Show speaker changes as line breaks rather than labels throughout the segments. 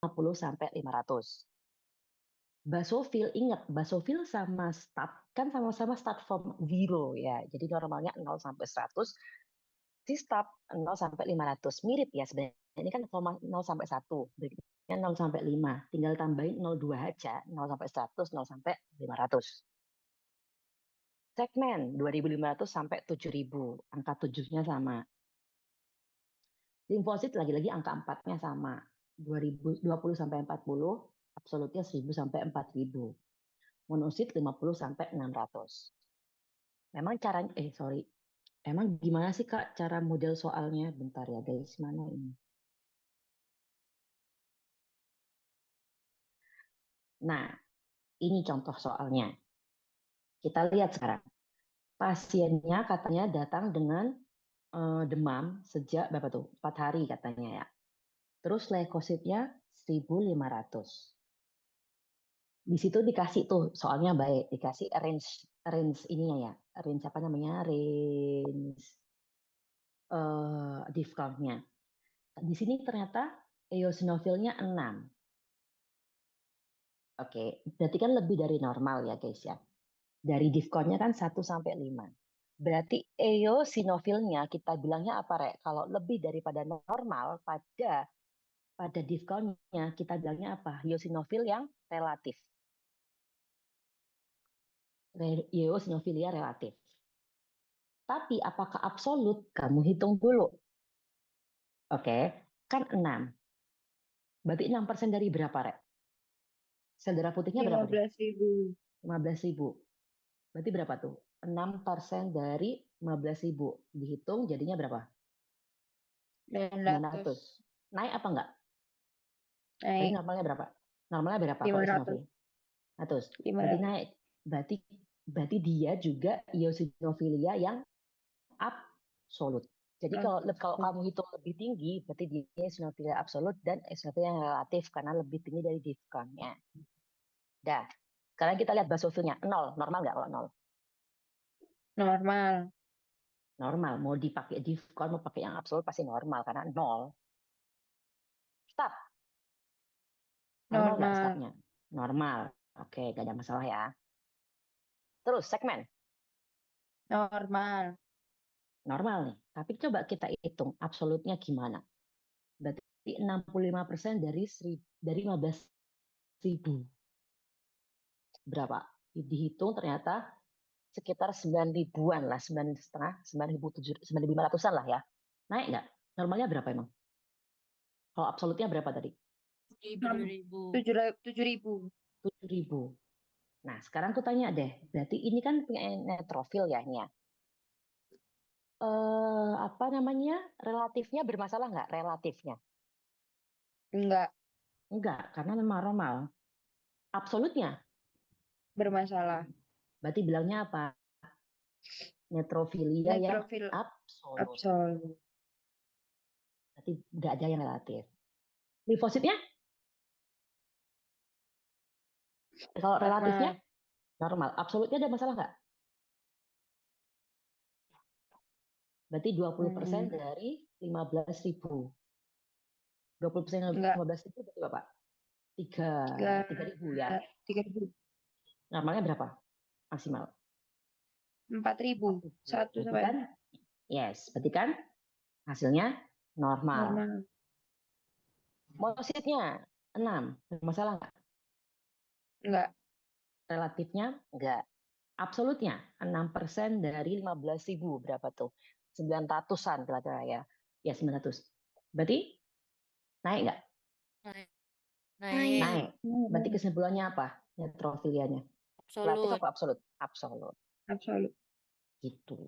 sampai 500. Basofil, ingat, basofil sama stat kan sama-sama start from 0 ya. Jadi normalnya 0 sampai 100, si start 0 sampai 500. Mirip ya sebenarnya. Ini kan 0 sampai 1, berikutnya 0 sampai 5. Tinggal tambahin 02 aja, 0 sampai 100, 0 sampai 500. Segmen 2.500 sampai 7.000, angka 7-nya sama. Limfosit lagi-lagi angka 4-nya sama. 20 sampai 40, absolutnya 1.000 sampai 4.000. Monosit 50 sampai 600. Memang caranya, emang gimana sih Kak cara model soalnya? Bentar ya guys, mana ini? Nah, ini contoh soalnya. Kita lihat sekarang. Pasiennya katanya datang dengan demam sejak berapa tuh? 4 hari katanya ya. Terus leukositnya 1.500. Di situ dikasih tuh soalnya baik, dikasih range range ininya ya. Range apa namanya? Range diff count-nya. Di sini ternyata eosinofilnya 6. Oke, berarti kan lebih dari normal ya guys ya. Dari diff-count-nya kan 1 sampai 5. Berarti eosinofilnya kita bilangnya apa Rek? Kalau lebih daripada normal pada diff count-nya kita bilangnya apa? Eosinofil yang relatif. Eosinofilia relatif. Tapi apakah absolut? Kamu hitung dulu. Oke, kan 6. Berarti 6% dari berapa Rek? Sel darah putihnya berapa tuh?
15.000.
15.000. Berarti berapa tuh? 6% dari 15.000. Dihitung jadinya berapa? 900.
900.
Naik apa enggak? Tadi
Naik.
normalnya berapa? Normalnya berapa kalau
500.
eosinofil? 100. Berarti
500.
naik. Berarti berarti dia juga eosinofilia yang absolut. Jadi kalau kamu hitung lebih tinggi, berarti dia eosinofilia absolut dan eosinofilia yang relatif karena lebih tinggi dari diff-count-nya. Dah. Sekarang kita lihat basofilnya. 0. Normal nggak kalau 0?
Normal.
Normal. Mau dipakai diff-count, mau pakai yang absolut pasti normal karena 0. Start. Normal nggak
Normal.
startnya? Normal. Oke, gak ada masalah ya. Terus segmen.
Normal.
Normal nih. Tapi coba kita hitung absolutnya gimana. Berarti 65% dari 15.000. Berapa? Dihitung ternyata sekitar 9 ribuan lah, 9,5, 9.500-an lah ya. Naik nggak? Normalnya berapa emang? Kalau absolutnya berapa tadi?
7.000.
7.000.
7.000. Nah, sekarang aku tanya deh. Berarti ini kan punya neutrofil ya, ini ya. Apa namanya? Relatifnya bermasalah nggak? Relatifnya?
Enggak
Enggak, karena memang normal. Absolutnya?
bermasalah.
Berarti bilangnya apa? Neutrofilia yang
Neutrofil
absolut.
absolut.
Berarti nggak ada yang relatif. Limfositnya? Kalau relatifnya
Normal.
normal. Absolutnya ada masalah nggak? Berarti 20%
Hmm,
dari 15.000. 20% dari
enggak.
15.000 berarti berapa? 3,
Tiga,
3.000 ya.
3.000.
Normalnya berapa? Maksimal.
4.000.
4.000.
Satu
Berarti
sampai
kan, yes. Berarti kan hasilnya normal.
normal.
Monositnya 6. Masalah nggak?
Enggak.
Relatifnya nggak. Absolutnya 6% dari 15.000. Berapa tuh? 900-an kira-kira ya. Ya 900. Berarti naik nggak?
Naik.
Naik.
Naik.
Berarti kesimpulannya apa? Neutrofilianya. Relatif
Absolut.
apa absolut? Absolut.
Absolut.
Gitu.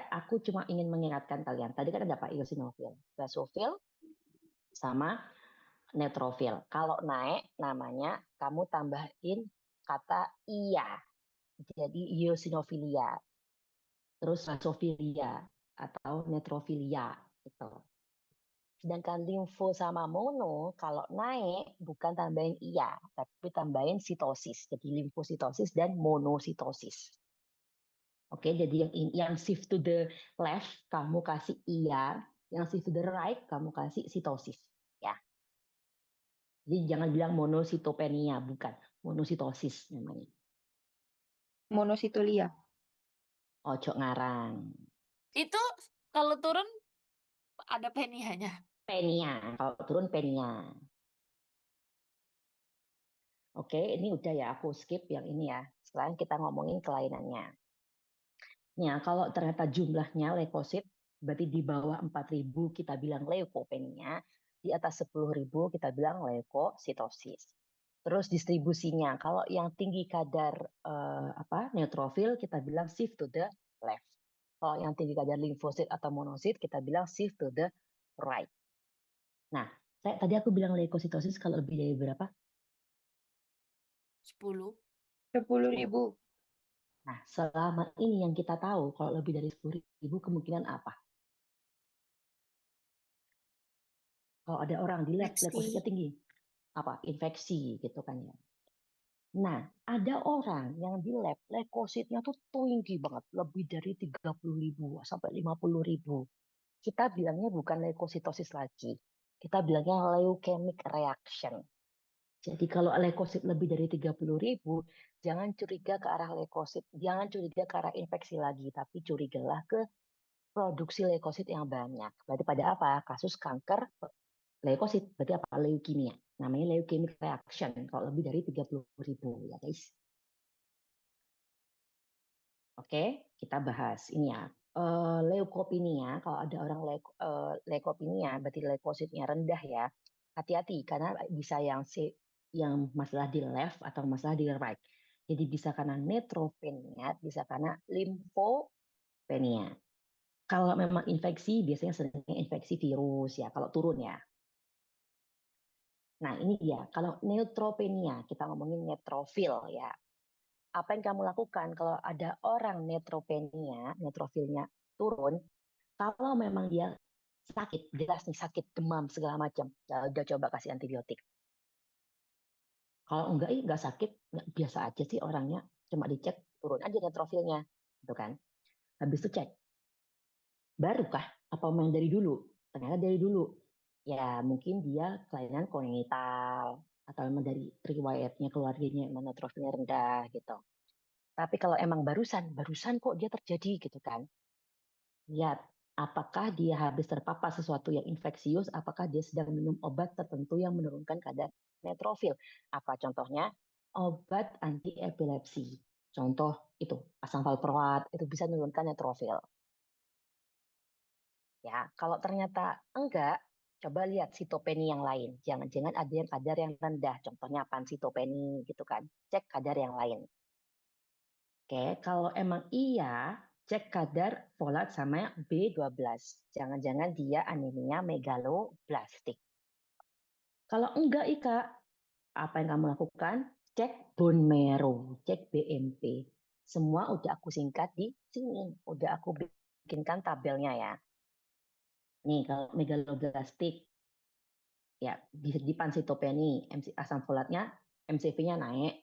Aku cuma ingin mengingatkan kalian. Tadi kan ada Pak eosinofil, basofil, sama neutrofil. Kalau naik namanya kamu tambahin kata iya. Jadi eosinofilia. Terus basofilia atau neutrofilia. Gitu. Sedangkan limfo sama mono kalau naik bukan tambahin iya, tapi tambahin sitosis. Jadi limfositosis dan monositosis. Oke, jadi yang shift to the left kamu kasih iya, Yang shift to the right kamu kasih sitosis, ya. Jadi jangan bilang monositopenia, bukan. Monositosis namanya.
Monositolia.
Ojo ngarang.
Itu kalau turun ada penianya.
Penia, kalau turun penia. Oke, ini udah ya, aku skip yang ini ya. Sekarang kita ngomongin kelainannya. Ya, kalau ternyata jumlahnya leukosit, berarti di bawah 4.000 kita bilang leukopenia, di atas 10.000 kita bilang leukositosis. Terus distribusinya, kalau yang tinggi kadar neutrofil kita bilang shift to the left. Kalau yang tinggi kadar limfosit atau monosit kita bilang shift to the right. Nah, tadi aku bilang leukositosis kalau lebih dari berapa?
10.
10.000.
Nah, selama ini yang kita tahu kalau lebih dari 10.000 kemungkinan apa? Kalau ada orang di lab leukositnya tinggi, apa? Infeksi gitu kan ya. Nah, ada orang yang di lab leukositnya tuh tinggi banget, lebih dari 30.000 sampai 50.000. Kita bilangnya bukan leukositosis lagi. Kita bilangnya leukemic reaction. Jadi kalau leukosit lebih dari 30.000, jangan curiga ke arah leukosit, jangan curiga ke arah infeksi lagi, tapi curigalah ke produksi leukosit yang banyak. Berarti pada apa? Kasus kanker leukosit, berarti apa? Leukemia. Namanya leukemic reaction kalau lebih dari 30.000 ya guys. Oke, kita bahas ini ya. Leukopenia, kalau ada orang leukopenia, berarti leukositnya rendah ya. Hati-hati karena bisa yang masalah di left atau masalah di right. Jadi bisa karena neutropenia, bisa karena limfopenia. Kalau memang infeksi, biasanya seringnya infeksi virus ya, kalau turun ya. Nah ini dia, kalau neutropenia, kita ngomongin neutrofil ya. Apa yang kamu lakukan kalau ada orang neutropenia, neutrofilnya turun, kalau memang dia sakit, jelas nih sakit, demam, segala macam, ya udah coba kasih antibiotik. Kalau enggak sakit, biasa aja sih orangnya, cuma dicek, turun aja neutrofilnya, gitu kan. Habis itu cek, barukah apa memang dari dulu? Ternyata dari dulu. Ya mungkin dia kelainan kongenital atau memang dari riwayatnya keluarganya memang neutrofilnya rendah gitu. Tapi kalau emang barusan kok dia terjadi gitu kan? Lihat apakah dia habis terpapar sesuatu yang infeksius, apakah dia sedang minum obat tertentu yang menurunkan kadar neutrofil. Apa contohnya? Obat anti epilepsi. Contoh itu asam valproat itu bisa menurunkan neutrofil. Ya, kalau ternyata enggak, coba lihat sitopeni yang lain. Jangan-jangan ada yang kadar yang rendah, contohnya pansitopeni gitu kan. Cek kadar yang lain. Oke, kalau emang iya, cek kadar folat sama B12. Jangan-jangan dia anemia megaloblastik. Kalau enggak, Ika, apa yang kamu lakukan? Cek bone marrow, cek BMP. Semua udah aku singkat di sini. Udah aku bikinkan tabelnya ya. Nih, kalau megaloblastik, ya di pansitopeni, asam folatnya, MCV-nya naik,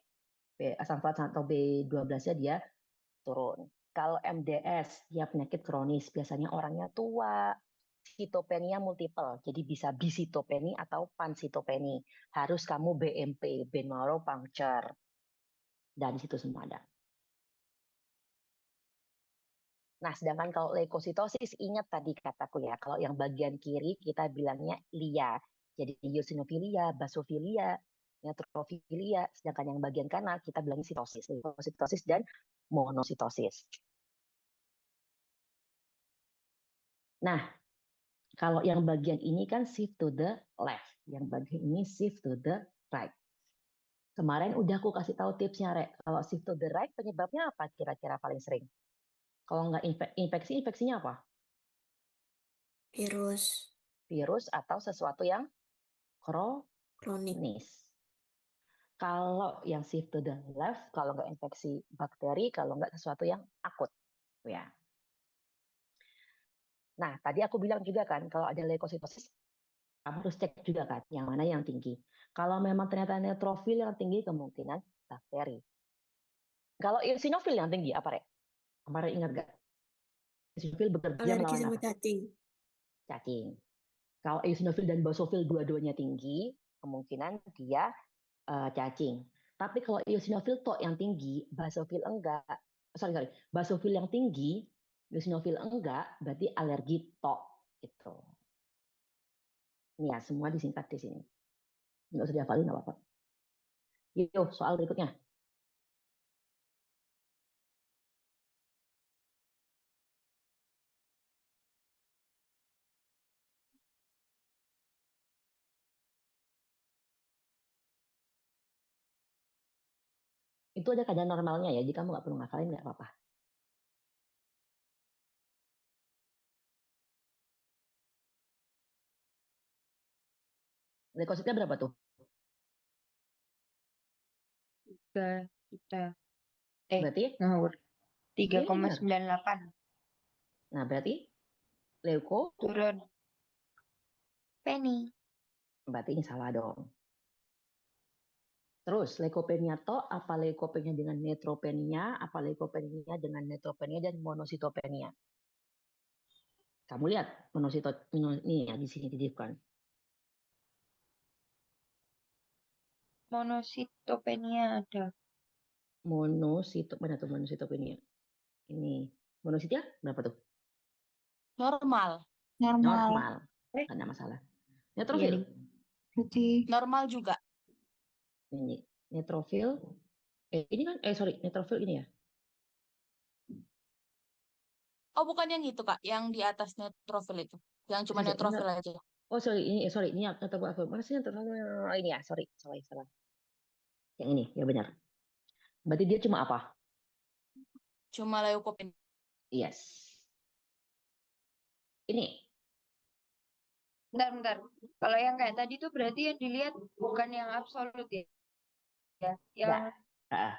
asam folat atau B12-nya dia turun. Kalau MDS, dia penyakit kronis, biasanya orangnya tua, sitopenia multiple, jadi bisa bisitopeni atau pansitopeni. Harus kamu BMP, bone marrow puncture, dan di situ semua ada. Nah, sedangkan kalau leukositosis, ingat tadi kataku ya, kalau yang bagian kiri kita bilangnya lia, jadi eosinofilia, basofilia, neutrofilia, sedangkan yang bagian kanan kita bilangnya sitosis, leukositosis dan monositosis. Nah, kalau yang bagian ini kan shift to the left, yang bagian ini shift to the right. Kemarin udah aku kasih tahu tipsnya, Rek. Kalau shift to the right, penyebabnya apa kira-kira paling sering? Kalau nggak infeksi, infeksinya apa?
Virus
Virus atau sesuatu yang
kronik.
kronis. Kalau yang shift to the left, kalau nggak infeksi bakteri, kalau nggak sesuatu yang akut. Ya. Nah, tadi aku bilang juga kan, kalau ada leukositosis, kamu harus cek juga kan, yang mana yang tinggi. Kalau memang ternyata neutrofil yang tinggi, kemungkinan bakteri. Kalau eosinofil yang tinggi, apa, Rek? Kemarin ingat nggak? Eosinofil bekerja
Alergi
melawan
sama
apa?
cacing.
cacing. Kalau eosinofil dan basofil dua-duanya tinggi, kemungkinan dia cacing. Tapi kalau eosinofil tok yang tinggi, basofil enggak, sorry, basofil yang tinggi, eosinofil enggak, berarti alergi tok gitu. Ini ya, semua disingkat di sini. Nggak usah dihafalin, nggak apa-apa. Yuk, soal berikutnya. Itu ada kadar normalnya ya, jadi kamu nggak perlu ngafalin, nggak apa-apa. Leukositnya berapa tuh?
3 juta.
Berarti,
Ngawur.
iya benar.
3,98.
Nah, berarti leuko,
Turun. Penny.
berarti ini salah dong. Terus, leukopenia tok, apa leukopenia dengan neutropenia, apa leukopenia dengan neutropenia dan monositopenia. Kamu lihat ini ya, di sini titipkan.
Monositopenia ada.
Mana tuh monositopenia? Ini monositnya berapa tuh?
Normal.
Normal,
Eh,
nggak ada masalah.
iya
Neutrofil,
nih. Putih.
Normal juga.
ini neutrofil. Ini kan, sorry, neutrofil ini ya.
Oh, bukan yang itu, Kak. Yang di atas neutrofil itu. Yang cuma
Ini
neutrofil aja.
oh sorry, ini neutrofil. Mana sih neutrofil? Oh, ini ya, sorry, salah. Yang ini, ya benar. Berarti dia cuma apa?
Cuma leukopenia.
Yes. Ini,
Bentar. Kalau yang kayak tadi tuh berarti yang dilihat bukan yang absolut ya. Yang
enggak. Ah,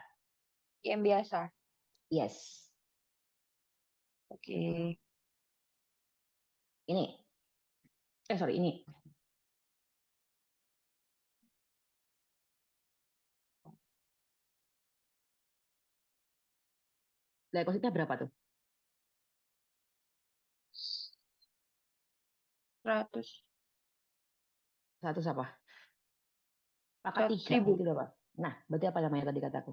yang biasa.
yes.
Oke.
Ini, sorry, ini. Leukositnya berapa tuh?
100.
100 apa? Pangkat
100
3,
ribu.
berarti berapa? Nah, berarti apa namanya tadi kataku?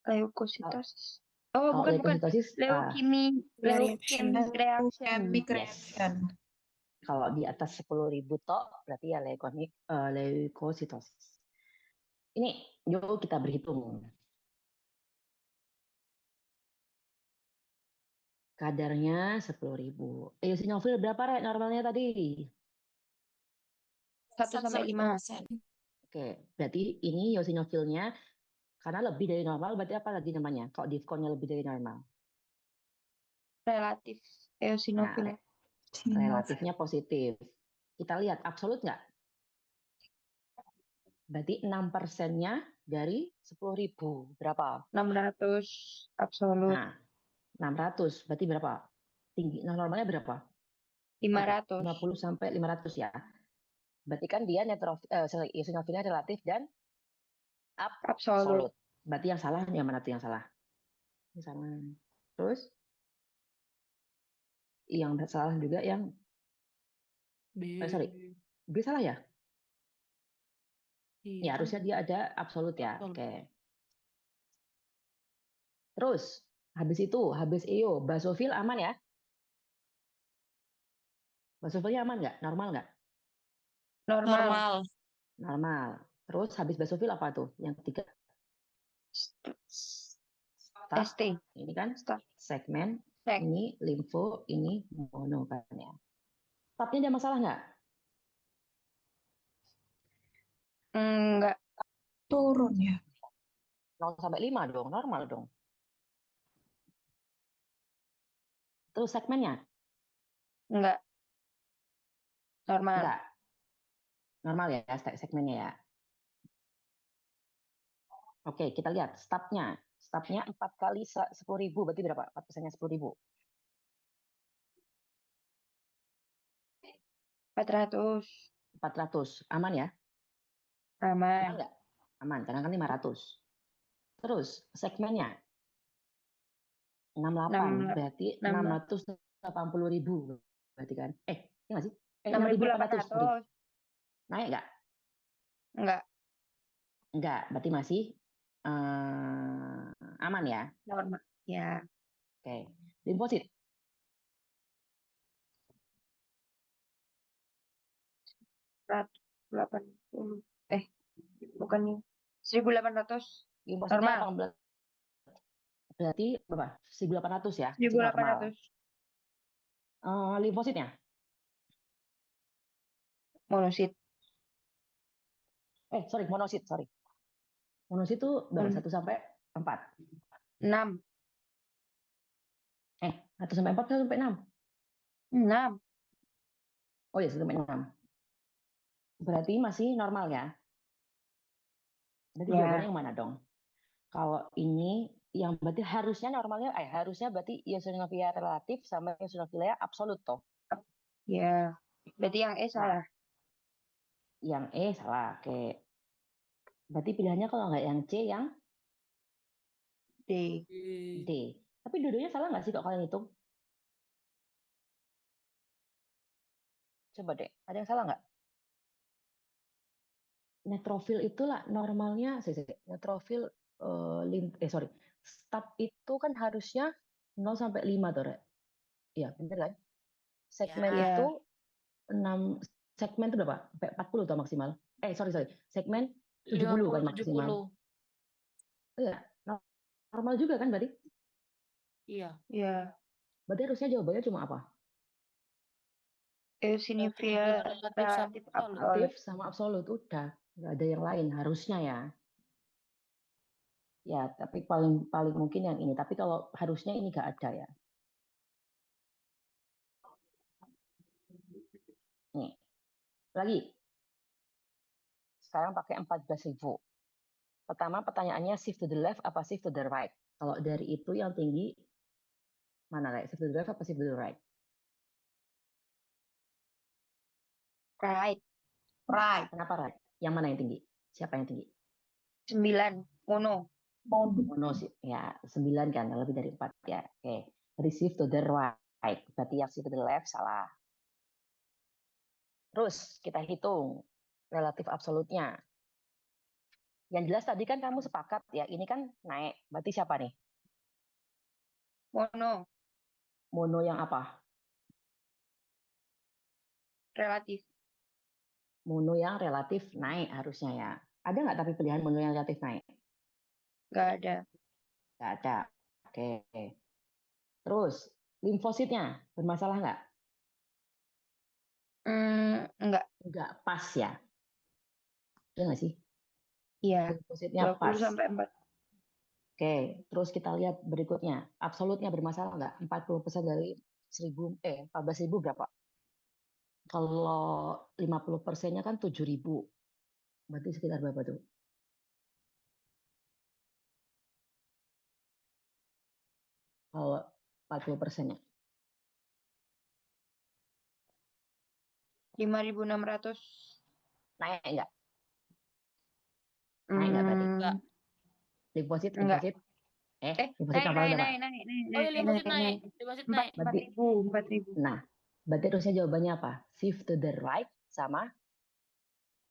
Leukositosis. Oh,
Kalau
bukan.
leukositosis,
Leukemi.
Reaction.
Leukemic reaction.
Chemic
yes.
reaction.
Kalau di atas 10.000 tok, berarti ya leukositosis. Ini, yuk kita berhitung. Kadarnya 10.000. Eosinofil berapa, Rek, normalnya tadi?
1 sampai 5.
Oke, berarti ini eosinofilnya, karena lebih dari normal, berarti apa lagi namanya? Kalau Difconnya lebih dari normal.
Relatif eosinofil.
Nah, relatifnya positif. Kita lihat, absolut nggak? Berarti 6%-nya dari 10.000. Berapa?
600 absolut.
Nah, 600. Berarti berapa? Tinggi. Nah, normalnya berapa?
500
50 sampai 500 ya. Berarti kan dia eosinofilnya relatif dan
absolut.
absolut. Berarti yang salah, yang mana tuh yang salah? Yang salah. Terus, yang salah juga yang, sorry, B salah ya?
Iya
Ya,
kan?
harusnya dia ada absolut ya.
Betul.
Oke. Terus, habis EO, basofil aman ya? Basofilnya aman nggak? Normal nggak?
Normal.
Normal.
Normal. Terus, habis basofil apa tuh? Yang ketiga, staf.
ST.
Ini kan
Staf.
segmen,
Sek.
ini limfo, ini mono kan ya. Stafnya ada masalah nggak?
Enggak.
Turun ya.
0 sampai 5 dong, normal dong. Terus segmennya?
Enggak. Normal.
Enggak. Normal ya segmennya ya. Oke, kita lihat stafnya. Stafnya 4 kali 10.000, berarti berapa? 4%-nya 10.000.
400.
400. Aman ya?
Aman.
Aman nggak? Aman, karena kan 500. Terus segmennya. 68
Enam-
berarti 680.000 berarti kan? Ya nggak sih? 6.800, sorry.
6.800.
Naik nggak?
Enggak,
Enggak, berarti masih aman ya.
normal. Ya,
Oke. Deposit
180. Bukan nih. 1.800.
depositnya
Normal.
18 berarti berapa? 1.800 ya, masih normal.
1.800.
Limfositnya
Monosit.
sorry, monosit, sorry. Monosit itu berapa? 1 sampai 4.
6.
1 sampai 4, 1 sampai 6.
6.
Oh ya, 1 sampai 6. Berarti masih normal ya. Berarti jawabannya
Ya,
yang mana dong? Kalau ini yang berarti harusnya normalnya, harusnya berarti eosinofilia relatif sama eosinofilia absolut toh.
ya. Berarti yang E
Nah,
salah.
yang E salah. Oke. Berarti pilihannya kalau nggak yang C, yang
D.
D. Tapi dua-duanya salah nggak sih kok kalian hitung? Coba deh, ada yang salah nggak? Neutrofil itulah normalnya, neutrofil sorry, stat itu kan harusnya 0 sampai 5 tuh, Rek. Iya, bener kan? Segmen
Ya.
itu
Ya,
6 segmen itu berapa? Sampai 40 tuh maksimal. Sorry, segmen 70 kan
50,
maksimal.
70.
Oh iya, normal juga kan berarti?
Iya.
ya.
Berarti harusnya jawabannya cuma apa?
Eosinophilia
Relatif sama
relatif
absolut.
Relatif
absolut.
sama absolut, udah. Nggak ada yang lain harusnya ya. Ya, tapi paling paling mungkin yang ini. Tapi kalau harusnya ini nggak ada ya. Nih, lagi. Sekarang pakai 14.000. Pertama pertanyaannya shift to the left apa shift to the right? Kalau dari itu yang tinggi mana, right? Shift to the left apa shift to the right?
Right.
Kenapa right? Yang mana yang tinggi? Siapa yang tinggi?
9. Mono.
Mono sih. Ya, 9 kan, lebih dari 4 ya. Oke. Berarti shift to the right. Berarti yang shift to the left salah. Terus kita hitung relatif absolutnya. Yang jelas tadi kan kamu sepakat ya, ini kan naik. Berarti siapa nih?
Mono.
Mono yang apa?
Relatif.
Mono yang relatif naik harusnya ya. Ada nggak tapi pilihan mono yang relatif naik?
Nggak ada.
Nggak ada. Oke. Terus, limfositnya bermasalah nggak?
Enggak.
Nggak pas ya? Iya nggak sih?
Iya.
Limfositnya
20
pas.
sampai 4.
Oke, terus kita lihat berikutnya. Absolutnya bermasalah nggak? 40% dari 14.000 berapa? Kalau 50%-nya kan 7.000. Berarti sekitar berapa tuh? Kalau 40%-nya.
5.600.
Naik nggak? Naik nggak berarti?
Enggak.
Limfosit,
Enggak.
limfosit. Limfosit
Naik,
apa
naik,
berapa?
naik, naik, naik,
Oh ya,
naik,
limfosit
naik,
naik.
naik.
Limfosit
Empat,
naik.
4.000, 4.000.
Nah, berarti harusnya jawabannya apa? Shift to the right sama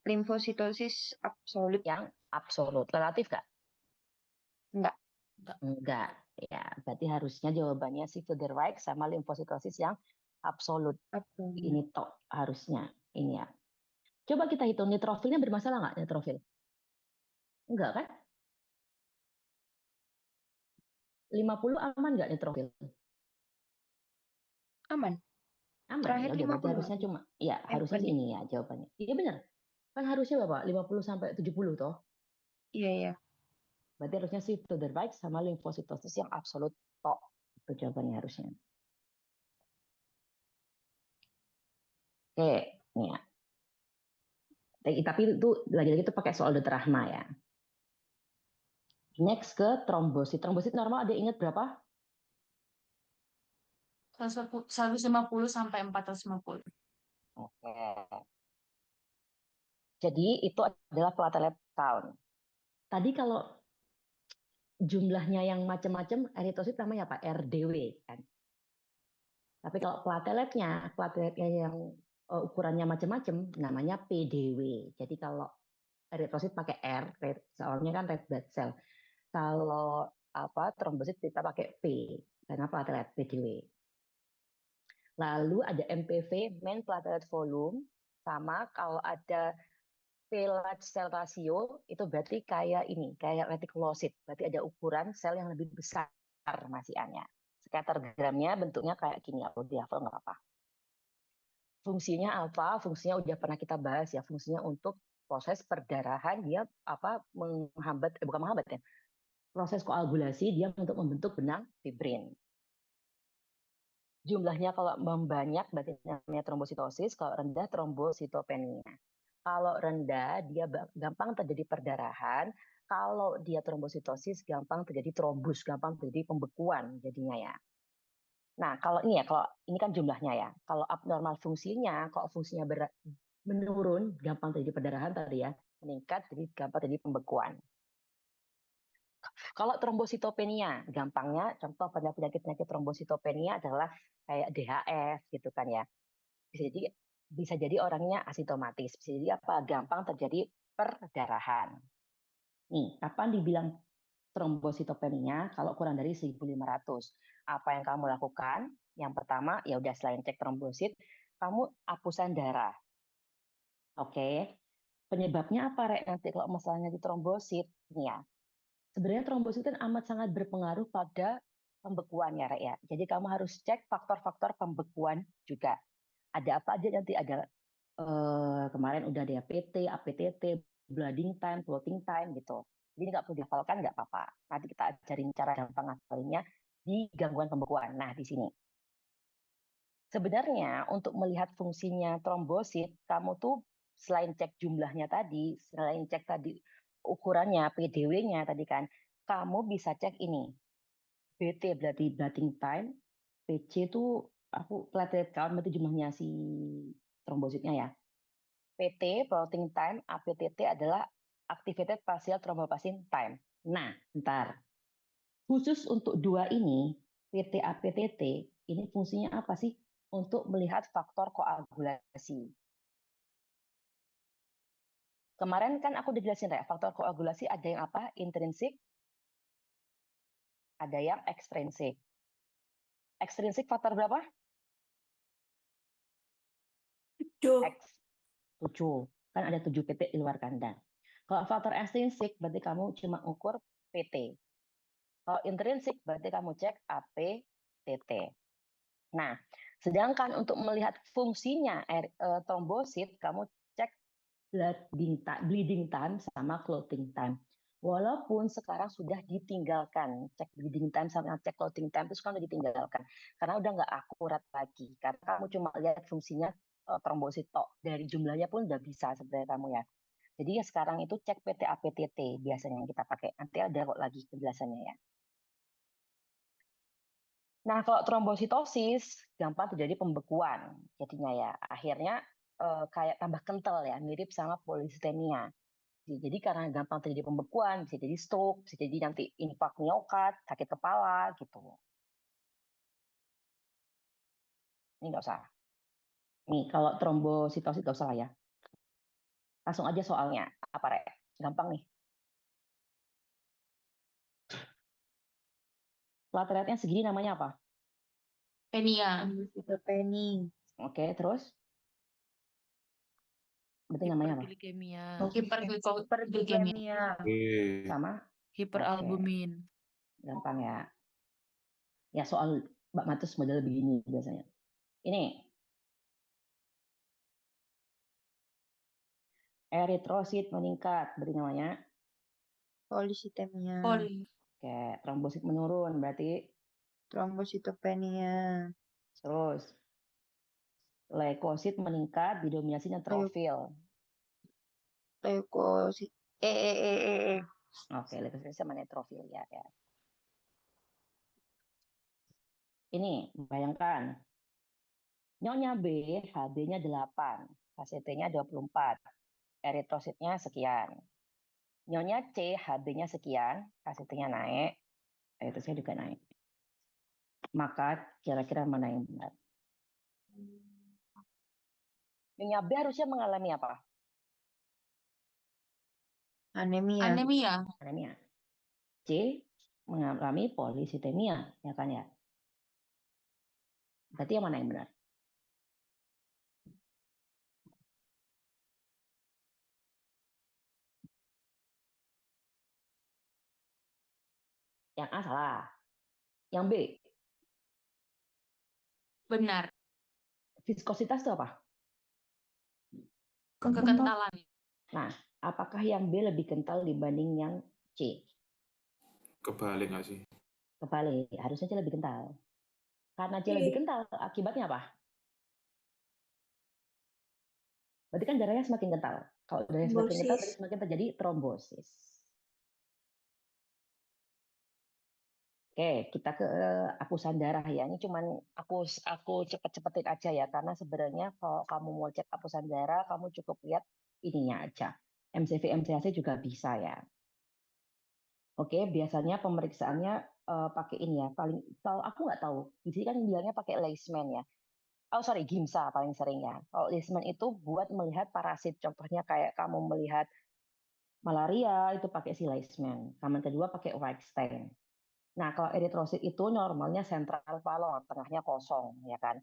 Limfositosis absolut.
yang absolut. Relatif nggak?
Enggak.
Enggak. Ya, berarti harusnya jawabannya shift to the right sama limfositosis yang absolut.
Absolut.
Ini tok harusnya. Ini ya. Coba kita hitung neutrofilnya bermasalah nggak neutrofil? Enggak kan? 50 aman nggak neutrofil?
Aman.
Aman ya.
Terakhir
Udah berarti
50.
harusnya cuma ya harusnya
Bukan
sih
deh.
ini ya jawabannya. Iya benar. Kan harusnya Bapak 50 sampai 70 toh.
Iya, iya.
Berarti harusnya shift to the right sama limfositosis yang absolut tok. Itu jawabannya harusnya. Oke, nih ya. Tapi itu lagi-lagi itu pakai soal Dr. Rahma ya. Next ke trombosit. Trombosit normal ada ingat berapa?
150 sampai 450.
Oke. Jadi itu adalah platelet count. Tadi kalau jumlahnya yang macam-macam, eritrosit namanya apa? RDW kan. Tapi kalau plateletnya yang ukurannya macam-macam, namanya PDW. Jadi kalau eritrosit pakai R, soalnya kan red blood cell. Kalau trombosit kita pakai P, karena platelet PDW. Lalu ada MPV, main platelet volume, sama kalau ada P large cell ratio itu berarti kayak retikulosit, berarti ada ukuran sel yang lebih besar masiannya. Scattergramnya bentuknya kayak gini, aku di hafal nggak apa-apa. Fungsinya apa? Fungsinya udah pernah kita bahas ya, fungsinya untuk proses perdarahan, dia bukan menghambat ya, proses koagulasi dia untuk membentuk benang fibrin. Jumlahnya kalau membanyak berarti namanya trombositosis, kalau rendah trombositopenia. Kalau rendah dia gampang terjadi perdarahan, kalau dia trombositosis gampang terjadi trombus, gampang terjadi pembekuan jadinya ya. Nah, kalau ini kan jumlahnya ya. Kalau abnormal fungsinya, kalau fungsinya menurun, gampang terjadi perdarahan tadi ya, meningkat jadi gampang terjadi pembekuan. Kalau trombositopenia, gampangnya contoh pada penyakit trombositopenia adalah kayak DHF gitu kan ya. Bisa jadi orangnya asimptomatis, bisa jadi apa? Gampang terjadi perdarahan. Nih, kapan dibilang trombositopenia? Kalau kurang dari 1.500. Apa yang kamu lakukan? Yang pertama, ya udah selain cek trombosit, kamu hapusan darah. Oke. Penyebabnya apa, Rek? Nanti kalau masalahnya di trombosit, nih ya. Sebenarnya trombosit kan amat sangat berpengaruh pada pembekuan ya, Rek ya. Jadi kamu harus cek faktor-faktor pembekuan juga. Ada apa aja nanti, ada kemarin udah ada PT, APTT, bleeding time, clotting time gitu. Jadi nggak perlu dihafalkan, nggak apa-apa. Nanti kita ajarin cara gampang ngafalinnya di gangguan pembekuan. Nah, di sini. Sebenarnya untuk melihat fungsinya trombosit, kamu tuh selain cek jumlahnya tadi, selain cek tadi ukurannya, PDW-nya tadi kan, kamu bisa cek ini. BT berarti bleeding time, PC itu aku platelet count berarti jumlahnya si trombositnya ya. PT, plotting time, APTT adalah activated partial thromboplastin time. Nah, bentar. Khusus untuk dua ini, PT, APTT, ini fungsinya apa sih? Untuk melihat faktor koagulasi. Kemarin kan aku udah jelasin ya, faktor koagulasi ada yang apa? Intrinsik, ada yang ekstrinsik. Ekstrinsik faktor berapa?
7.
X. 7. Kan ada 7 PT di luar kandang. Kalau faktor ekstrinsik berarti kamu cuma ukur PT. Kalau intrinsik berarti kamu cek APTT. Nah, sedangkan untuk melihat fungsinya trombosit, kamu cek bleeding time sama clotting time. Walaupun sekarang sudah ditinggalkan, cek bleeding time sama cek clotting time itu sekarang sudah ditinggalkan. Karena udah nggak akurat lagi. Karena kamu cuma lihat fungsinya trombosit tok. Dari jumlahnya pun udah bisa sebenarnya kamu ya. Jadi ya sekarang itu cek PT-APTT biasanya yang kita pakai. Nanti ada kok lagi penjelasannya ya. Nah, kalau trombositosis gampang terjadi pembekuan jadinya ya. Akhirnya kayak tambah kental ya, mirip sama polistemia. Jadi karena gampang terjadi pembekuan, bisa jadi stroke, bisa jadi nanti infark miokard, sakit kepala gitu. Ini nggak usah. Nih, kalau trombositosis nggak usah lah ya. Langsung aja soalnya. Apa, Rek? Gampang nih. Plateletnya segini namanya apa?
Penia.
Trombositopeni.
Oke, terus? Berarti namanya apa?
Hiperglikemia,
Hiperglikemia.
Hiperglikemia.
Sama?
hiperalbumin.
Gampang ya. Ya soal Mbak Matus model begini biasanya. Ini eritrosit meningkat, berarti namanya.
Polisitemia.
Oke, trombosit menurun, berarti.
Trombositopenia.
Terus leukosit meningkat, didominasi neutrofil.
Leukosit.
Oke, leukosit sama neutrofil ya. Ini bayangkan. Nyonya B, HB-nya 8, HCT-nya 24, eritrositnya sekian. Nyonya C, HB-nya sekian, KCT-nya naik, saya juga naik. Maka kira-kira mana yang benar? Nyonya B harusnya mengalami apa?
Anemia.
Anemia.
Anemia. C mengalami polisitemia, ya kan ya? Berarti yang mana yang benar? Yang A salah. Yang B,
Benar.
viskositas itu apa?
Kekentalan.
Nah, apakah yang B lebih kental dibanding yang C?
Kebalik nggak sih?
Kebalik, harusnya C lebih kental. Karena C
Iya.
lebih kental, akibatnya apa? Berarti kan darahnya semakin kental. Kalau darahnya semakin kental,
Trombosis.
berarti semakin terjadi trombosis. Oke, kita ke apusan darah ya. Ini cuman aku cepet-cepetin aja ya, karena sebenarnya kalau kamu mau cek apusan darah, kamu cukup lihat ininya aja. MCV, MCAC juga bisa ya. Oke, biasanya pemeriksaannya pakai ini ya. Paling kalau aku nggak tahu, di sini kan bilangnya pakai Leishman ya. Oh sorry, Gimsa paling sering ya. Kalau Leishman itu buat melihat parasit. Contohnya kayak kamu melihat malaria itu pakai si Leishman. Kaman kedua pakai Weckstein. Nah, kalau eritrosit itu normalnya sentral palor, tengahnya kosong, ya kan?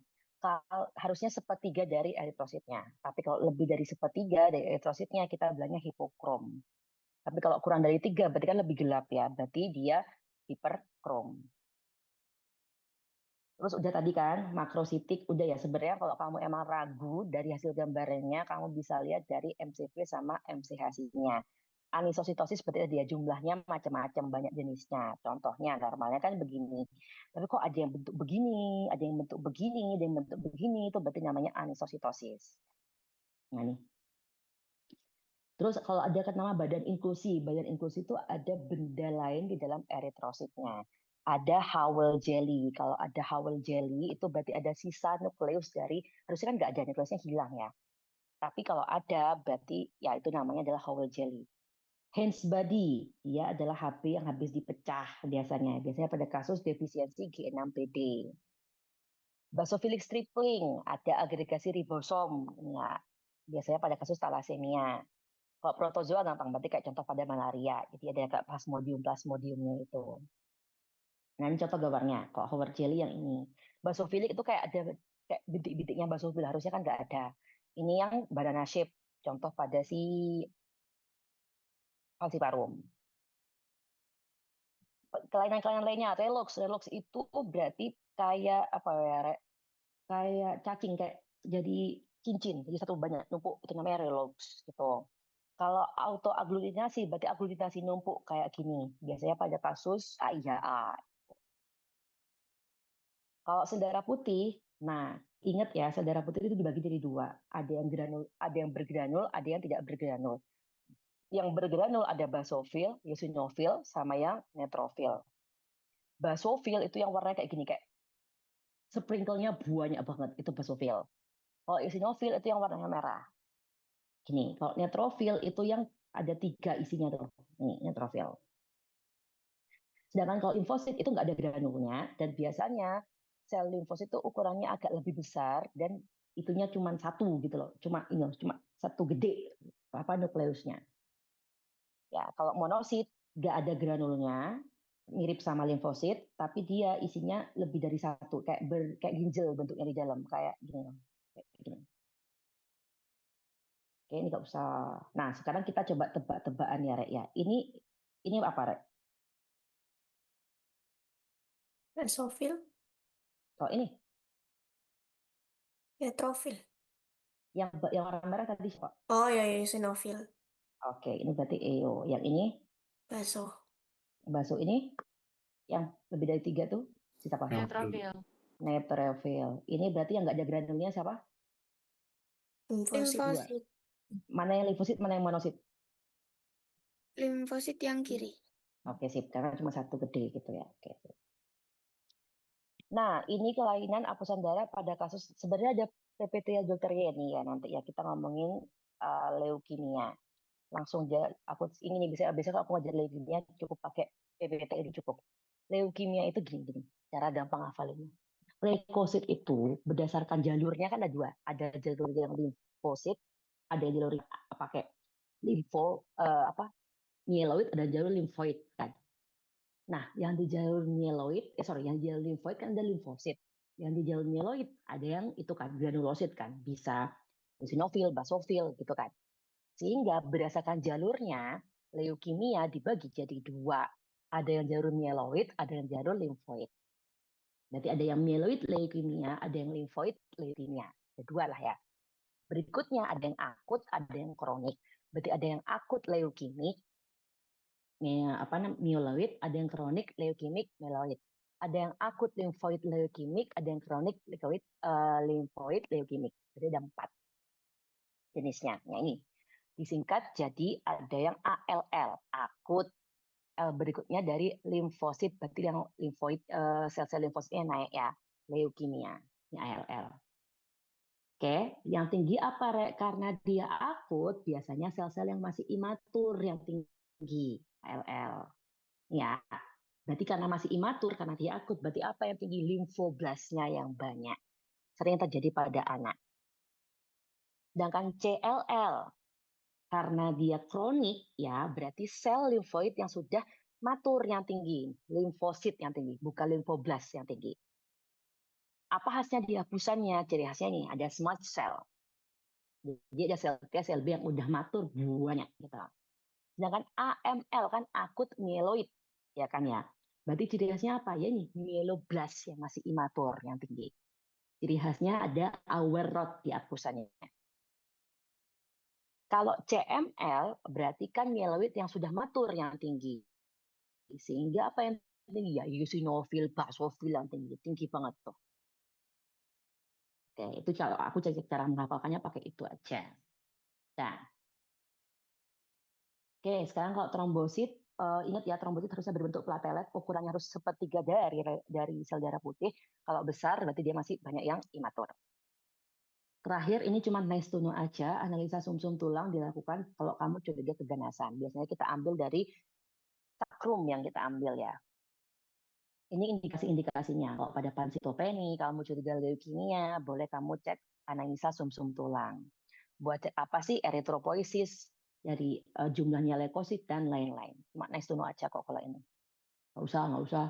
Harusnya sepertiga dari eritrositnya. Tapi kalau lebih dari sepertiga dari eritrositnya, kita bilangnya hipokrom. Tapi kalau kurang dari tiga, berarti kan lebih gelap ya. Berarti dia hiperkrom. Terus udah tadi kan, makrositik udah ya. Sebenarnya kalau kamu emang ragu dari hasil gambarannya, kamu bisa lihat dari MCV sama MCHC-nya. Anisositosis berarti dia jumlahnya macam-macam, banyak jenisnya. Contohnya normalnya kan begini. Tapi kok ada yang bentuk begini, ada yang bentuk begini, ada yang bentuk begini, itu berarti namanya anisositosis. Nah nih. Terus kalau ada nama badan inklusi itu ada benda lain di dalam eritrositnya. Ada Howell jelly. Kalau ada Howell jelly itu berarti ada sisa nukleus dari, harusnya kan nggak ada, nukleusnya hilang ya. Tapi kalau ada berarti ya itu namanya adalah Howell jelly. Hence body, dia adalah HB yang habis dipecah biasanya. Biasanya pada kasus defisiensi G6PD. Basophilic stripling, ada agregasi ribosom. Nah, biasanya pada kasus thalassemia. Kalau protozoa gampang, berarti kayak contoh pada malaria. Jadi ada kayak plasmodiumnya itu. Nah, ini contoh gambarnya. Kalau Howard jelly yang ini. Basophilic itu kayak ada kayak bintik-bintiknya basofil. Harusnya kan nggak ada. Ini yang banana shape. Contoh pada si falciparum. Kelainan-kelainan lainnya, relox itu berarti kayak apa ya, kayak cacing, kayak jadi cincin, jadi satu banyak numpuk, itu namanya relox gitu. Kalau autoaglutinasi berarti aglutinasi numpuk kayak gini, biasanya pada kasus AIHA. Kalau sel darah putih, nah ingat ya, sel darah putih itu dibagi jadi dua, ada yang granul, ada yang bergranul, ada yang tidak bergranul. Yang bergranul ada basofil, eosinofil, sama yang neutrofil. Basofil itu yang warnanya kayak gini, kayak sprinkle-nya banyak banget, itu basofil. Kalau eosinofil itu yang warnanya merah. Gini, kalau neutrofil itu yang ada tiga isinya tuh. Ini neutrofil. Sedangkan kalau limfosit itu nggak ada granulnya, dan biasanya sel limfosit itu ukurannya agak lebih besar dan itunya cuma satu gitu loh, cuma satu gede apa nukleusnya. Ya, kalau monosit nggak ada granulnya, mirip sama limfosit, tapi dia isinya lebih dari satu, kayak ginjal bentuknya di dalam, kayak gini loh. Kayak gini. Oke, ini nggak usah. Nah, sekarang kita coba tebak-tebakan ya, Rek ya. Ini apa, Rek?
Basofil.
Oh, ini
Neutrofil.
yang warna merah tadi, Pak.
Oh ya, ya, eosinofil.
Oke, ini berarti EO. Yang ini,
Baso.
bakso ini, yang lebih dari tiga tuh, siapa?
Neutrofil.
Neutrophil. Ini berarti yang nggak ada granulnya siapa?
Limfosit.
Dua. Mana yang limfosit, mana yang monosit?
Limfosit yang kiri.
Oke, sip. Karena cuma satu gede gitu ya. Oke, sip. Nah, ini kelainan apusan darah pada kasus, sebenarnya ada PPT dokter Yeni ya nanti ya, kita ngomongin leukemia. langsung aja aku ini nih biasanya kalau aku ngajar leukemia cukup pakai PPT ini cukup. Leukemia itu gini-gini, cara gampang hafalinnya. Leukosit itu berdasarkan jalurnya kan ada dua, ada jalur yang limfosit, ada jalur yang pakai mieloid, ada jalur limfoid kan. Nah, yang di jalur mieloid, yang di jalur limfoid kan ada limfosit. Yang di jalur mieloid ada yang itu kan granulosit kan, bisa eosinofil, basofil gitu kan. Sehingga berdasarkan jalurnya, leukemia dibagi jadi dua. Ada yang jalur mieloid, ada yang jalur limfoid. Berarti ada yang mieloid leukemia, ada yang limfoid leukemia. Ada dua lah ya. Berikutnya ada yang akut, ada yang kronik. Berarti ada yang akut leukemik, mieloid, ada yang kronik leukemik mieloid. Ada yang akut limfoid leukemik, ada yang kronik limfoid leukemik. Jadi ada 4 jenisnya. Nah, ini disingkat jadi ada yang ALL, akut. Berikutnya dari limfosit, berarti yang limfoid, sel-sel limfositnya naik ya, leukemia, ini ALL. Oke, yang tinggi apa, Rek? Karena dia akut, biasanya sel-sel yang masih imatur yang tinggi, ALL. Ya, berarti karena masih imatur, karena dia akut, berarti apa yang tinggi? Limfoblasnya yang banyak. Sering terjadi pada anak. Sedangkan CLL, karena dia kronik, ya berarti sel limfoid yang sudah matur yang tinggi, limfosit yang tinggi, bukan limfoblas yang tinggi. Apa khasnya dihapusannya? Ciri khasnya nih, ada smart cell. Jadi ada sel T, sel B yang udah matur banyak gitu. Sedangkan AML kan akut mieloid, ya kan ya. Berarti ciri khasnya apa? Ya nih, mieloblast yang masih imatur yang tinggi. Ciri khasnya ada aware rot di hapusannya. Kalau CML berarti kan mieloid yang sudah matur yang tinggi. Sehingga apa yang tinggi ya? Eosinofil, basofil yang tinggi, tinggi banget tuh. Oke, itu kalau aku cara menghafalkannya pakai itu aja. Nah, oke, sekarang kalau trombosit, ingat ya trombosit harusnya berbentuk platelet, ukurannya harus sepertiga dari sel darah putih. Kalau besar berarti dia masih banyak yang imatur. Terakhir ini cuma nice to know aja, analisa sumsum tulang dilakukan kalau kamu curiga keganasan. Biasanya kita ambil dari sakrum yang kita ambil ya. Ini indikasi-indikasinya. Kalau pada pansitopeni, kamu curiga leukemia, boleh kamu cek analisa sumsum tulang. Buat cek apa sih eritropoiesis, dari jumlahnya leukosit dan lain-lain. Cuma nice to know aja kok kalau ini. Nggak usah, nggak usah.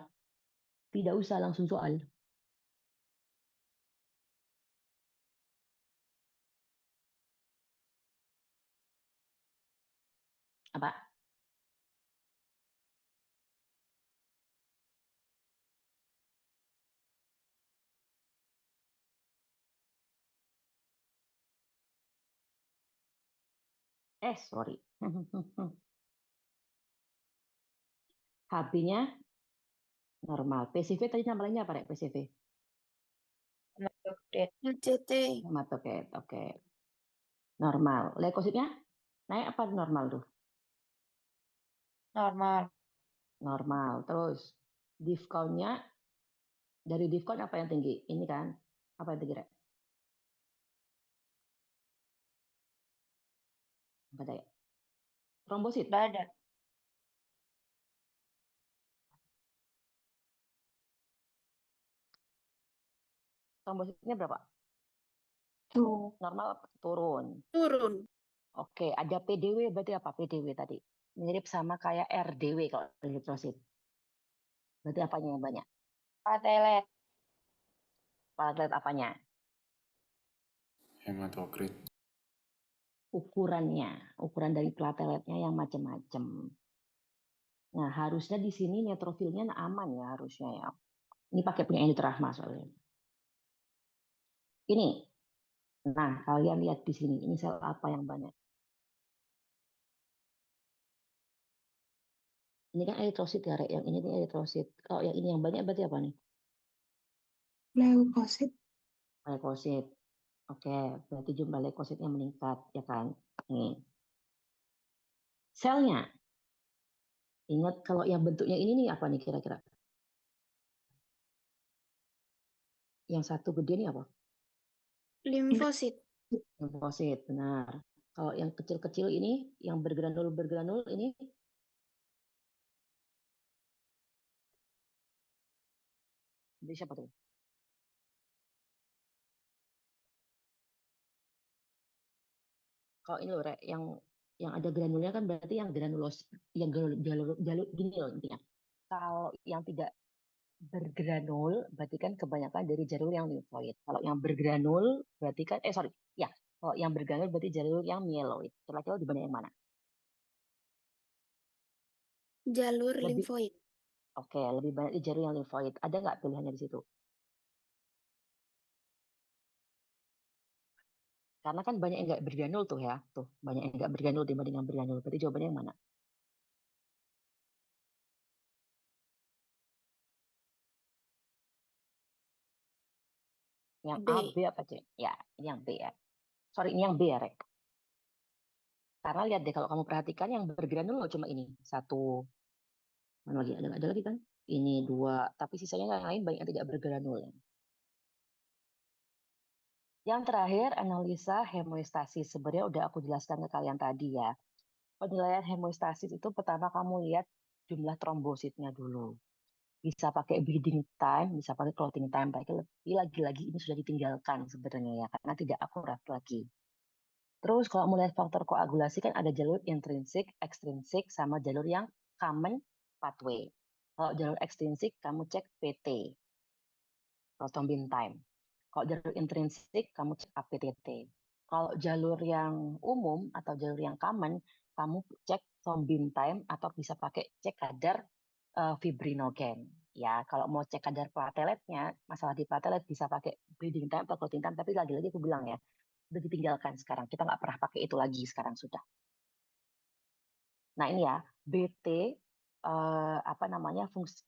Tidak usah langsung soal. Apa? Sorry. HB-nya normal. PCV tadi nama lainnya apa, Rek? PCV?
Hematokrit.
LCT.
Hematoket. Oke. Normal. Leukositnya naik apa normal tuh?
Normal.
Normal. Terus div count-nya dari div count apa yang tinggi? Ini kan. Apa yang tinggi, Rek? Apa ada ya? Trombosit.
Nggak ada.
Trombositnya berapa?
Tuh.
Normal turun.
Turun.
Oke, ada PDW berarti apa? PDW tadi. Mirip sama kayak RDW kalau eritrosit. Berarti apanya yang banyak?
Platelet.
Platelet apanya?
Hematokrit.
Ukuran dari plateletnya yang macam-macam. Nah, harusnya di sini neutrofilnya aman ya harusnya ya. Ini pakai punya Eni Rahma soalnya. Ini. Nah, kalian lihat di sini. Ini sel apa yang banyak? Ini kan eritrosit ya, Rek. Yang ini eritrosit. Kalau yang ini yang banyak berarti apa nih?
Leukosit.
Leukosit. Oke, berarti jumlah leukositnya meningkat, ya kan? Nih. Selnya. Ingat kalau yang bentuknya ini nih apa nih kira-kira? Yang satu gede nih apa?
Limfosit.
Limfosit, benar. Kalau yang kecil-kecil ini, yang bergranul-bergranul ini, dari siapa tuh? Kalau ini loh, Rek, yang ada granulnya kan berarti yang granulos, yang jalur gini loh intinya. Kalau yang tidak bergranul, berarti kan kebanyakan dari jalur yang limfoid. Kalau yang bergranul, berarti kan, sorry, ya, kalau yang bergranul berarti jalur yang mieloid. Kira-kira di mana yang mana?
Jalur
Lebih,
limfoid.
oke, lebih banyak di jalur yang limfoid. Ada nggak pilihannya di situ? Karena kan banyak yang nggak bergranul tuh ya, tuh banyak yang nggak bergranul dibanding yang bergranul. Berarti jawabannya yang mana? Yang A, B
B.
apa C? Ya, ini yang B ya. Sorry, ini yang B ya, Rek. Karena lihat deh, kalau kamu perhatikan yang bergranul loh cuma ini. Satu, mana lagi? Ada lagi kan? Ini dua, tapi sisanya yang lain banyak yang tidak bergranul. Yang terakhir, analisa hemostasis. Sebenarnya udah aku jelaskan ke kalian tadi ya. Penilaian hemostasis itu pertama kamu lihat jumlah trombositnya dulu. Bisa pakai bleeding time, bisa pakai clotting time. Tapi lagi-lagi ini sudah ditinggalkan sebenarnya ya, karena tidak akurat lagi. Terus kalau melihat faktor koagulasi kan ada jalur intrinsik, ekstrinsik, sama jalur yang common pathway. Kalau jalur ekstrinsik, kamu cek PT, prothrombin time. Kalau jalur intrinsik, kamu cek APTT. Kalau jalur yang umum atau jalur yang common, kamu cek thrombin time atau bisa pakai cek kadar fibrinogen. Ya, kalau mau cek kadar plateletnya, masalah di platelet bisa pakai bleeding time atau clotting time, tapi lagi-lagi aku bilang ya, udah ditinggalkan sekarang. Kita nggak pernah pakai itu lagi sekarang sudah. Nah ini ya, BT apa namanya fungsi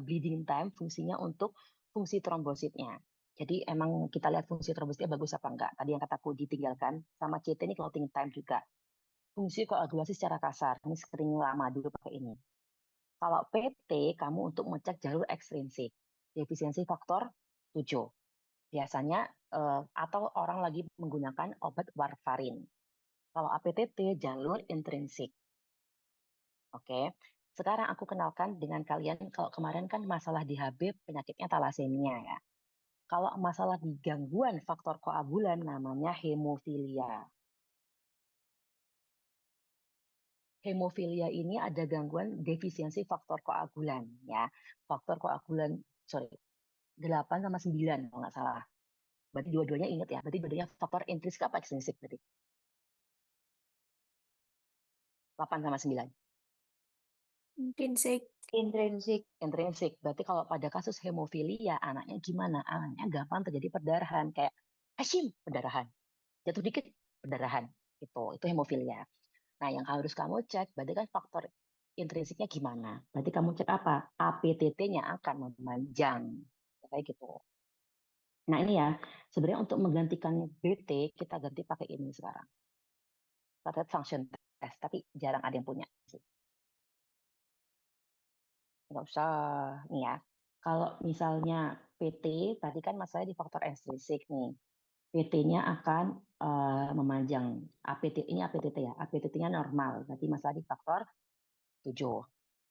bleeding time fungsinya untuk fungsi trombositnya. Jadi emang kita lihat fungsi trombositnya bagus apa enggak. Tadi yang kataku ditinggalkan sama CT ini clotting time juga. Fungsi koagulasi secara kasar. Ini sering lama dulu pakai ini. Kalau PT kamu untuk ngecek jalur ekstrinsik. Defisiensi faktor 7. Biasanya atau orang lagi menggunakan obat warfarin. Kalau APTT jalur intrinsik. Oke. Sekarang aku kenalkan dengan kalian, kalau kemarin kan masalah di HB penyakitnya talasemia ya. Kalau masalah di gangguan faktor koagulan namanya hemofilia. Hemofilia ini ada gangguan defisiensi faktor koagulan ya. Faktor koagulan, sorry, 8 sama 9 kalau nggak salah. Berarti dua-duanya ingat ya. Berarti dua-duanya faktor intrinsik apa ekstrinsik berarti? 8 sama 9.
Intrinsik.
Intrinsik.
Intrinsik. Berarti kalau pada kasus hemofilia, anaknya gimana? Anaknya gampang terjadi perdarahan. Kayak Hashim, perdarahan. Jatuh dikit, perdarahan. Itu hemofilia. Nah, yang harus kamu cek, berarti kan faktor intrinsiknya gimana? Berarti kamu cek apa? APTT-nya akan memanjang. Kayak gitu. Nah, ini ya, sebenarnya untuk menggantikan BT, kita ganti pakai ini sekarang. Platelet function test, tapi jarang ada yang punya. Nggak usah, nih ya. Kalau misalnya PT, tadi kan masalahnya di faktor ekstrinsik nih. PT-nya akan memanjang. Ini APTT ya, APTT-nya normal. Berarti masalah di faktor 7.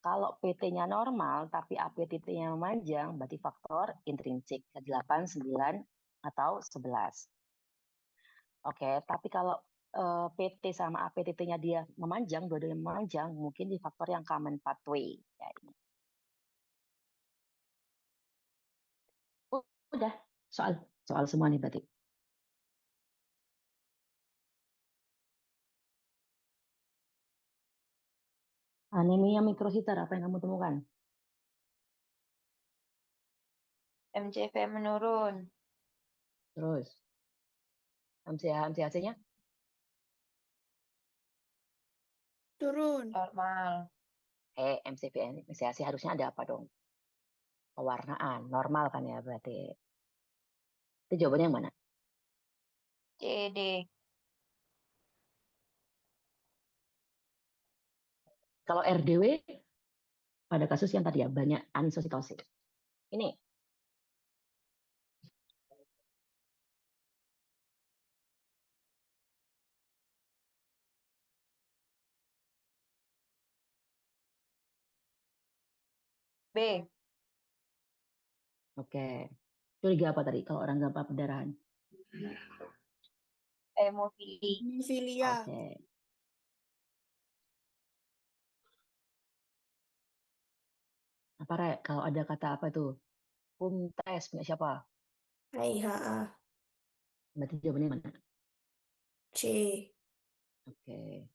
Kalau PT-nya normal, tapi APTT-nya memanjang, berarti faktor intrinsik. 8, 9, atau 11. Oke, tapi kalau PT sama APTT-nya dia memanjang, dua-duanya memanjang, mungkin di faktor yang common pathway. Ya, ini. Udah, soal semua nih berarti. Anemia mikrositar, apa yang kamu temukan?
MCV menurun.
Terus, MCHC-nya?
Turun.
Normal.
MCHC harusnya ada apa dong? Pewarnaan, normal kan ya berarti. Itu jawabannya yang mana?
CD.
Kalau RDW, pada kasus yang tadi ya, banyak anisositosis. Ini,
B.
Oke. Curiga apa tadi kalau orang gampang perdarahan?
Hemofili.
Hemofilia.
Oke. Apa Rek? Kalau ada kata apa tuh? Kumtes punya siapa?
IHA.
Berarti jawabannya mana?
C.
Oke.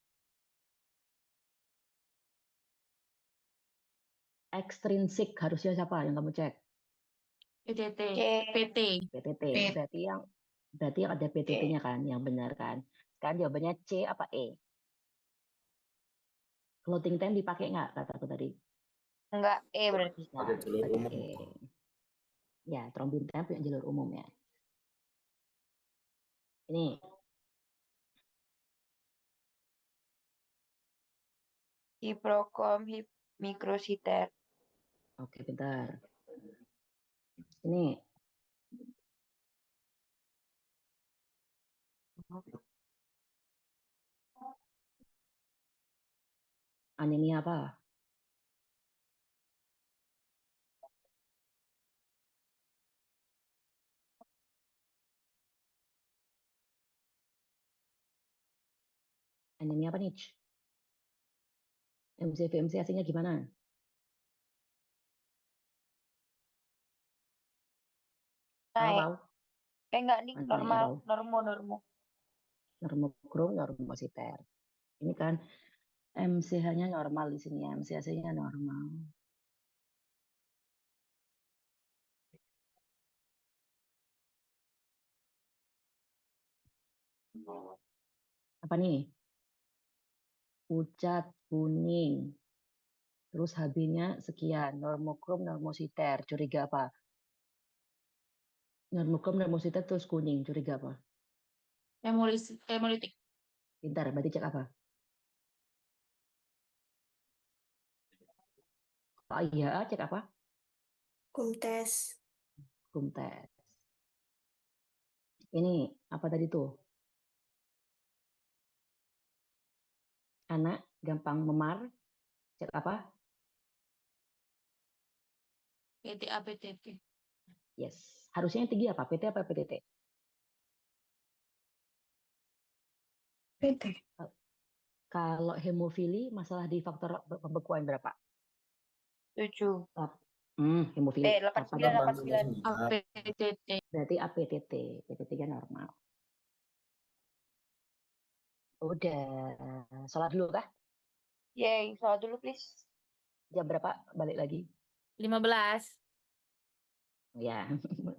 Ekstrinsik harusnya siapa yang kamu cek?
PTT.
C.
PT.
PTT.
P.
Berarti yang ada PTT-nya kan, yang benar kan? Sekarang jawabannya C apa E? Floating time dipakai nggak kataku tadi?
Enggak, E berarti.
Nah,
Pakai jalur
berarti
umum.
E. Ya, trombin time punya jalur umum ya. Ini
Hiprokom mikrositer.
oke, bentar. Ini anemia apa? Anemia apa nih? MCV MCAC-nya gimana? Tahu
Naik.
tahu?
Enggak nih,
Naiknya
normal,
tahu.
normo.
Normokrom, normositer. Ini kan MCH-nya normal di sini, MCAC-nya normal. Apa nih? Pucat kuning. Terus HB-nya sekian. Normokrom, normositer. Curiga apa? Normokrom, normositer terus kuning. Curiga apa?
Hemolitik.
Pintar, berarti cek apa? Oh iya, cek apa?
Kumtes.
Kumtes. Ini apa tadi tuh? Anak gampang memar. Cek apa?
PTA, PTT.
Yes. Harusnya yang tinggi apa? PT apa PTT?
PT.
Kalau hemofili, masalah di faktor pembekuan berapa?
7.
Hemofili.
89, 89.
APTT.
Berarti APTT. PTT-nya normal. Udah. Sholat dulu kah?
Yeay, sholat dulu please.
Jam berapa balik lagi?
15.
Ya,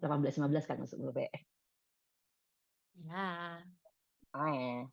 18.15 kan masuk dulu.
Ya.
Oh ya.